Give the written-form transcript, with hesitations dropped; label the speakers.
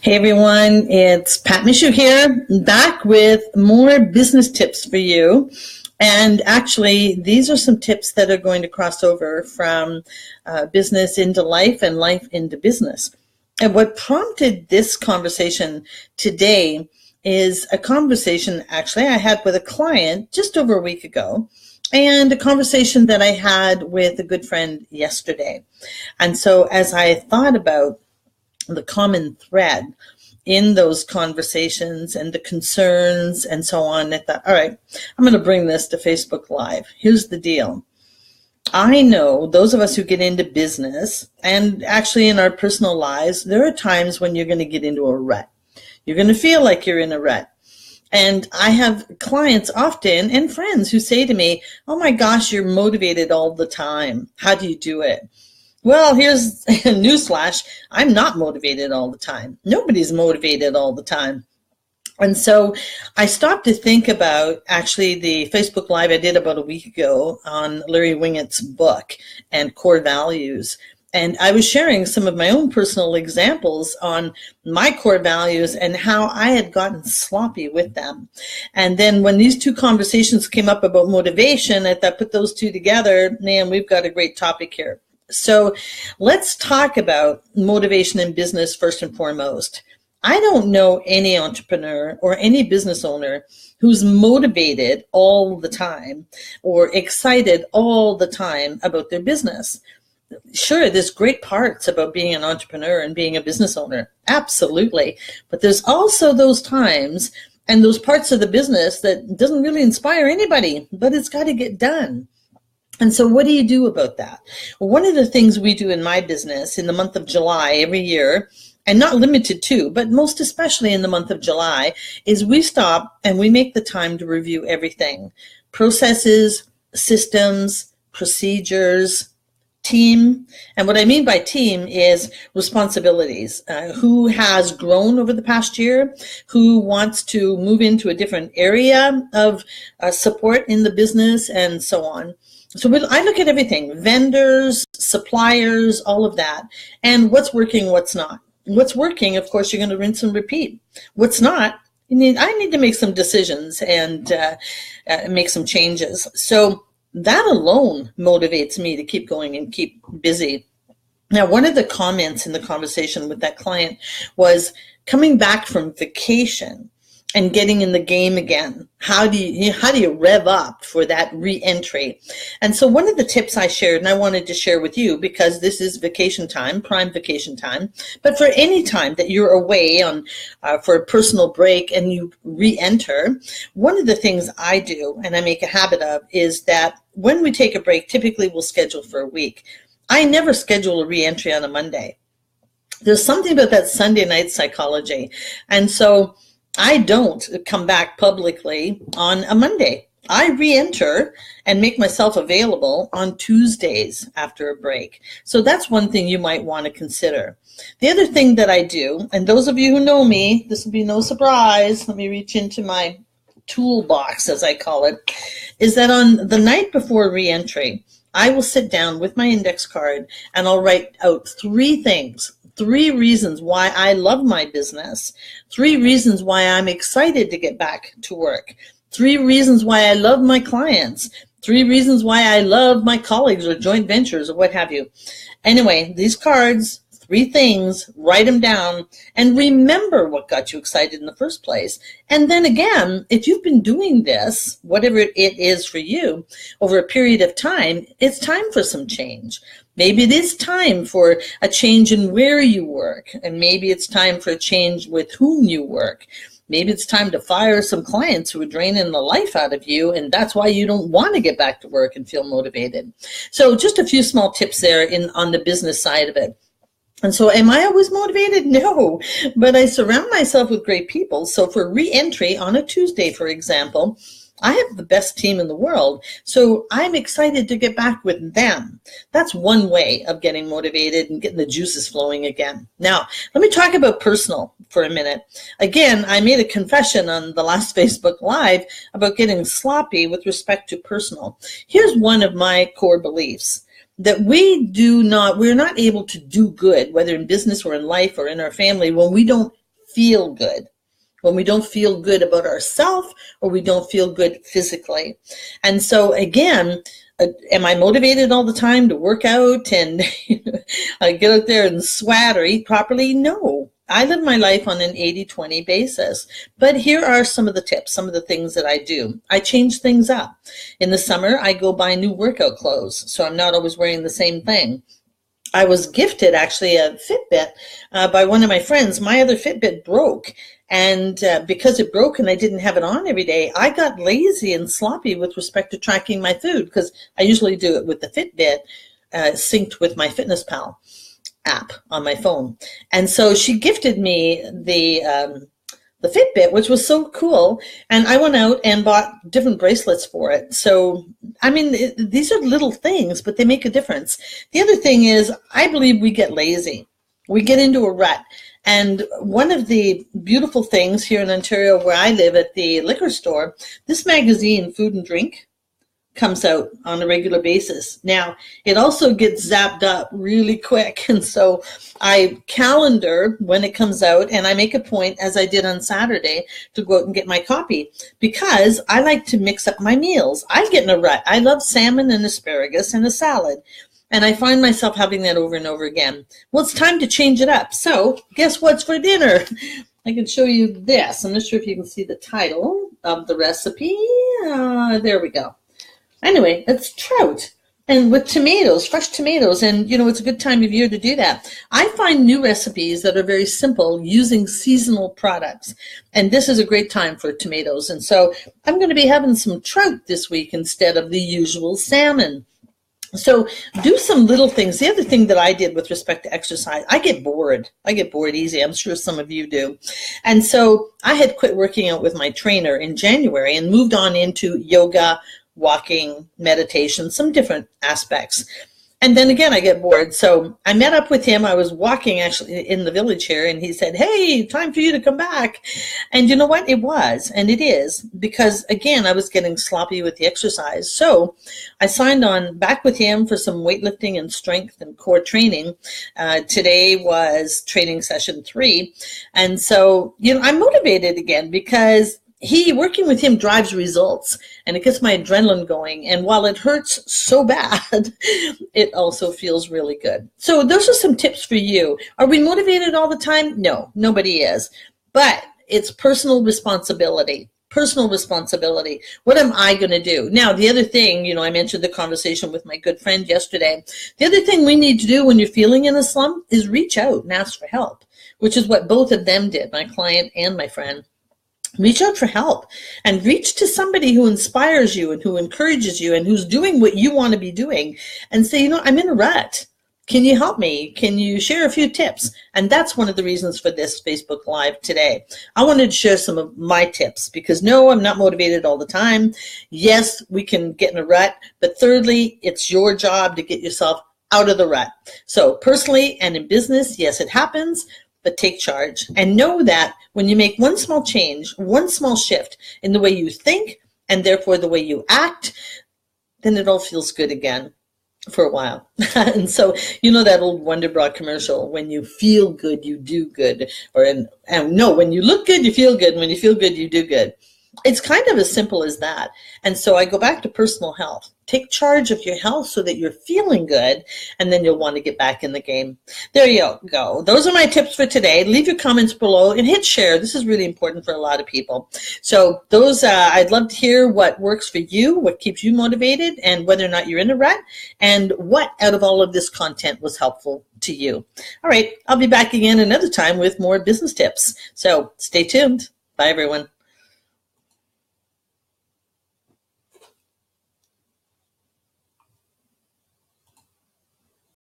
Speaker 1: Hey everyone, it's Pat Michaud here, back with more business tips for you. And actually, these are some tips that are going to cross over from business into life and life into business. And what prompted this conversation today is a conversation actually I had with a client just over a week ago, and a conversation that I had with a good friend yesterday. And so as I thought about the common thread in those conversations and the concerns and so on, I thought, all right, I'm going to bring this to Facebook Live. Here's the deal. I know those of us who get into business and actually in our personal lives, there are times when you're going to get into a rut. You're going to feel like you're in a rut. And I have clients often and friends who say to me, oh my gosh, you're motivated all the time. How do you do it? Well, here's a newsflash. I'm not motivated all the time. Nobody's motivated all the time. And so I stopped to think about actually the Facebook Live I did about a week ago on Larry Winget's book and core values. And I was sharing some of my own personal examples on my core values and how I had gotten sloppy with them. And then when these two conversations came up about motivation, I thought, put those two together, man, we've got a great topic here. So let's talk about motivation in business first and foremost. I don't know any entrepreneur or any business owner who's motivated all the time or excited all the time about their business. Sure, there's great parts about being an entrepreneur and being a business owner. Absolutely. But there's also those times and those parts of the business that doesn't really inspire anybody, but it's got to get done. And so what do you do about that? Well, one of the things we do in my business in the month of July every year, and not limited to, but most especially in the month of July, is we stop and we make the time to review everything. Processes, systems, procedures, team. And what I mean by team is responsibilities. Who has grown over the past year? Who wants to move into a different area of support in the business and so on. So I look at everything, vendors, suppliers, all of that, and what's working, what's not. What's working, of course, you're going to rinse and repeat. What's not, I need to make some decisions and make some changes. So that alone motivates me to keep going and keep busy. Now, one of the comments in the conversation with that client was coming back from vacation and getting in the game again. How do you rev up for that re-entry? And so one of the tips I shared, and I wanted to share with you because this is vacation time, prime vacation time, but for any time that you're away on for a personal break and you re-enter, one of the things I do and I make a habit of is that when we take a break, typically we'll schedule for a week. I never schedule a re-entry on a Monday. There's something about that Sunday night psychology. And so I don't come back publicly on a Monday. I re-enter and make myself available on Tuesdays after a break. So that's one thing you might want to consider. The other thing that I do, and those of you who know me, this will be no surprise. Let me reach into my toolbox, as I call it, is that on the night before re-entry, I will sit down with my index card and I'll write out 3 things. 3 reasons why I love my business, 3 reasons why I'm excited to get back to work, 3 reasons why I love my clients, 3 reasons why I love my colleagues or joint ventures or what have you. Anyway, these cards, 3 things, write them down and remember what got you excited in the first place. And then again, if you've been doing this, whatever it is for you, over a period of time, it's time for some change. Maybe it is time for a change in where you work, and maybe it's time for a change with whom you work. Maybe it's time to fire some clients who are draining the life out of you, and that's why you don't want to get back to work and feel motivated. So just a few small tips there on the business side of it. And so am I always motivated? No, but I surround myself with great people. So for re-entry on a Tuesday, for example, I have the best team in the world, so I'm excited to get back with them. That's one way of getting motivated and getting the juices flowing again. Now, let me talk about personal for a minute. Again, I made a confession on the last Facebook Live about getting sloppy with respect to personal. Here's one of my core beliefs. That we're not able to do good, whether in business or in life or in our family, when we don't feel good, when we don't feel good about ourselves, or we don't feel good physically. And so again, am I motivated all the time to work out and get out there and sweat or eat properly? No. I live my life on an 80-20 basis. But here are some of the tips, some of the things that I do. I change things up. In the summer, I go buy new workout clothes, so I'm not always wearing the same thing. I was gifted actually a Fitbit by one of my friends. My other Fitbit broke. And because it broke and I didn't have it on every day, I got lazy and sloppy with respect to tracking my food, because I usually do it with the Fitbit synced with my FitnessPal app on my phone. And so she gifted me the Fitbit, which was so cool. And I went out and bought different bracelets for it. So, I mean, these are little things, but they make a difference. The other thing is, I believe we get lazy. We get into a rut. And one of the beautiful things here in Ontario, where I live at the liquor store, this magazine, Food and Drink, comes out on a regular basis. Now, it also gets zapped up really quick. And so I calendar when it comes out, and I make a point, as I did on Saturday, to go out and get my copy, because I like to mix up my meals. I get in a rut. I love salmon and asparagus and a salad. And I find myself having that over and over again. Well, it's time to change it up. So guess what's for dinner? I can show you this. I'm not sure if you can see the title of the recipe. There we go. Anyway, it's trout. And with tomatoes, fresh tomatoes. And, you know, it's a good time of year to do that. I find new recipes that are very simple using seasonal products. And this is a great time for tomatoes. And so I'm going to be having some trout this week instead of the usual salmon. So do some little things. The other thing that I did with respect to exercise, I get bored. I get bored easy. I'm sure some of you do. And so I had quit working out with my trainer in January and moved on into yoga, walking, meditation, some different aspects. And then again, I get bored. So I met up with him. I was walking actually in the village here, and he said, hey, time for you to come back. And you know what? It was, and it is, because again, I was getting sloppy with the exercise. So I signed on back with him for some weightlifting and strength and core training. Today was training session 3. And so, you know, I'm motivated again, because working with him drives results, and it gets my adrenaline going. And while it hurts so bad, it also feels really good. So those are some tips for you. Are we motivated all the time? No, nobody is. But it's personal responsibility. Personal responsibility. What am I going to do? Now, the other thing, you know, I mentioned the conversation with my good friend yesterday. The other thing we need to do when you're feeling in a slump is reach out and ask for help, which is what both of them did, my client and my friend. Reach out for help, and reach to somebody who inspires you and who encourages you and who's doing what you want to be doing, and say, you know, I'm in a rut. Can you help me? Can you share a few tips? And that's one of the reasons for this Facebook Live today. I wanted to share some of my tips, because no, I'm not motivated all the time. Yes, we can get in a rut, but thirdly, it's your job to get yourself out of the rut. So personally and in business, yes, it happens. But take charge and know that when you make one small change, one small shift in the way you think, and therefore the way you act, then it all feels good again for a while. And so, you know, that old Wonder Bra commercial, when you feel good, you do good. And no, when you look good, you feel good. And when you feel good, you do good. It's kind of as simple as that. And so I go back to personal health. Take charge of your health so that you're feeling good, and then you'll want to get back in the game. There you go. Those are my tips for today. Leave your comments below and hit share. This is really important for a lot of people. So those, I'd love to hear what works for you, what keeps you motivated, and whether or not you're in a rut, and what out of all of this content was helpful to you. All right, I'll be back again another time with more business tips. So stay tuned. Bye, everyone.